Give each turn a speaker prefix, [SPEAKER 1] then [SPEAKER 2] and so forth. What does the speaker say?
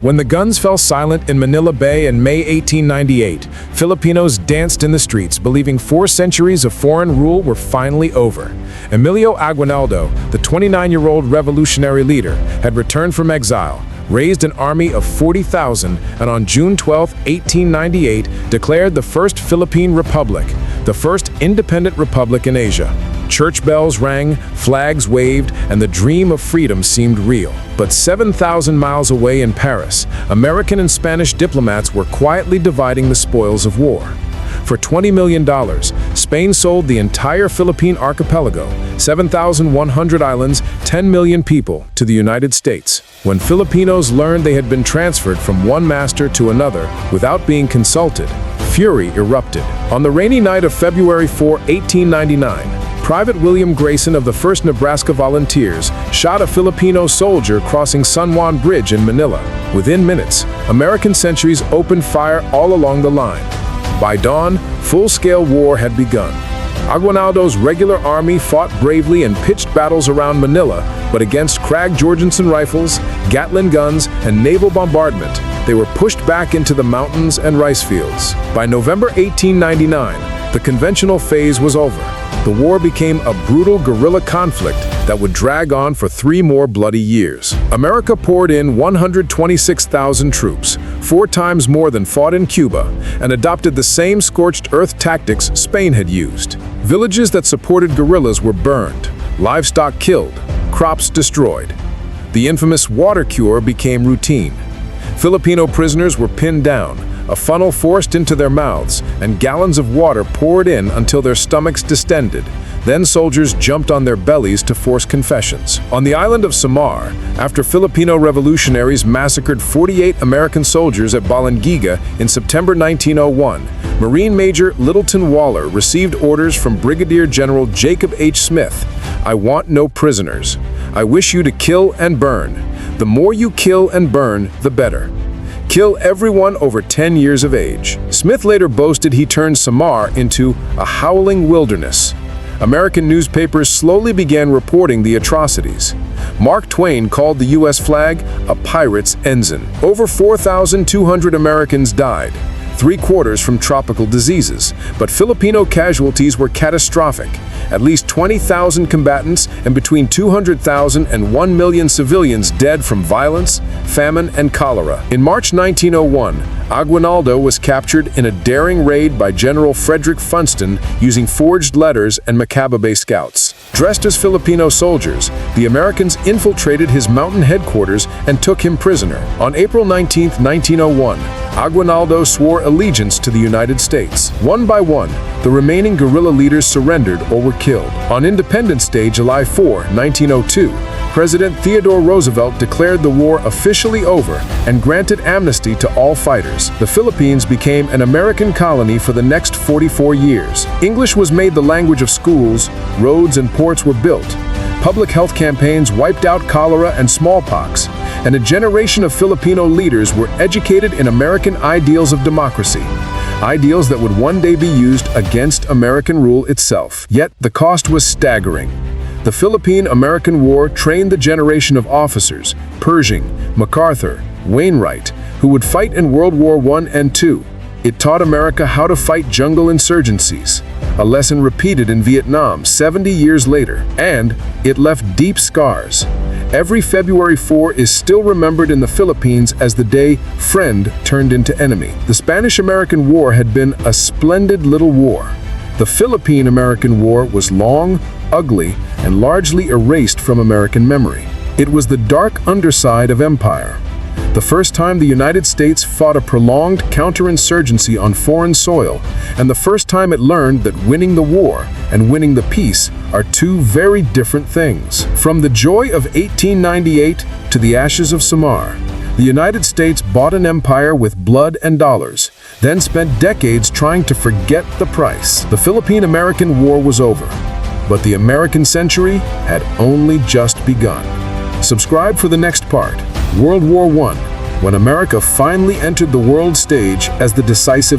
[SPEAKER 1] When the guns fell silent in Manila Bay in May 1898, Filipinos danced in the streets, believing 4 centuries of foreign rule were finally over. Emilio Aguinaldo, the 29-year-old revolutionary leader, had returned from exile, raised an army of 40,000, and on June 12, 1898, declared the First Philippine Republic, the first independent republic in Asia. Church bells rang, flags waved, and the dream of freedom seemed real. But 7,000 miles away in Paris, American and Spanish diplomats were quietly dividing the spoils of war. For $20 million, Spain sold the entire Philippine archipelago, 7,100 islands, 10 million people, to the United States. When Filipinos learned they had been transferred from one master to another without being consulted, fury erupted. On the rainy night of February 4, 1899, Private William Grayson of the 1st Nebraska Volunteers shot a Filipino soldier crossing San Juan Bridge in Manila. Within minutes, American sentries opened fire all along the line. By dawn, full-scale war had begun. Aguinaldo's regular army fought bravely and pitched battles around Manila, but against Krag Jorgensen rifles, Gatling guns, and naval bombardment, they were pushed back into the mountains and rice fields. By November 1899, the conventional phase was over. The war became a brutal guerrilla conflict that would drag on for 3 more bloody years. America poured in 126,000 troops, 4 times more than fought in Cuba, and adopted the same scorched earth tactics Spain had used. Villages that supported guerrillas were burned, livestock killed, crops destroyed. The infamous water cure became routine. Filipino prisoners were pinned down, a funnel forced into their mouths, and gallons of water poured in until their stomachs distended. Then soldiers jumped on their bellies to force confessions. On the island of Samar, after Filipino revolutionaries massacred 48 American soldiers at Balangiga in September 1901, Marine Major Littleton Waller received orders from Brigadier General Jacob H. Smith. "I want no prisoners. I wish you to kill and burn. The more you kill and burn, the better. Kill everyone over 10 years of age." Smith later boasted he turned Samar into a howling wilderness. American newspapers slowly began reporting the atrocities. Mark Twain called the U.S. flag a pirate's ensign. Over 4,200 Americans died, 3/4 from tropical diseases, but Filipino casualties were catastrophic. At least 20,000 combatants and between 200,000 and 1 million civilians dead from violence, famine, and cholera. In March 1901, Aguinaldo was captured in a daring raid by General Frederick Funston using forged letters and Macaba Bay scouts. Dressed as Filipino soldiers, the Americans infiltrated his mountain headquarters and took him prisoner. On April 19, 1901, Aguinaldo swore allegiance to the United States. One by one, the remaining guerrilla leaders surrendered or were killed. On Independence Day, July 4, 1902, President Theodore Roosevelt declared the war officially over and granted amnesty to all fighters. The Philippines became an American colony for the next 44 years. English was made the language of schools, roads and ports were built. Public health campaigns wiped out cholera and smallpox, and a generation of Filipino leaders were educated in American ideals of democracy, ideals that would one day be used against American rule itself. Yet the cost was staggering. The Philippine-American War trained the generation of officers, Pershing, MacArthur, Wainwright, who would fight in World War I and II. It taught America how to fight jungle insurgencies, a lesson repeated in Vietnam 70 years later, and it left deep scars. Every February 4 is still remembered in the Philippines as the day friend turned into enemy. The Spanish-American War had been a splendid little war. The Philippine-American War was long, ugly, and largely erased from American memory. It was the dark underside of empire. The first time the United States fought a prolonged counterinsurgency on foreign soil, and the first time it learned that winning the war and winning the peace are 2 very different things. From the joy of 1898 to the ashes of Samar, the United States bought an empire with blood and dollars, then spent decades trying to forget the price. The Philippine-American War was over, but the American century had only just begun. Subscribe for the next part, World War I, when America finally entered the world stage as the decisive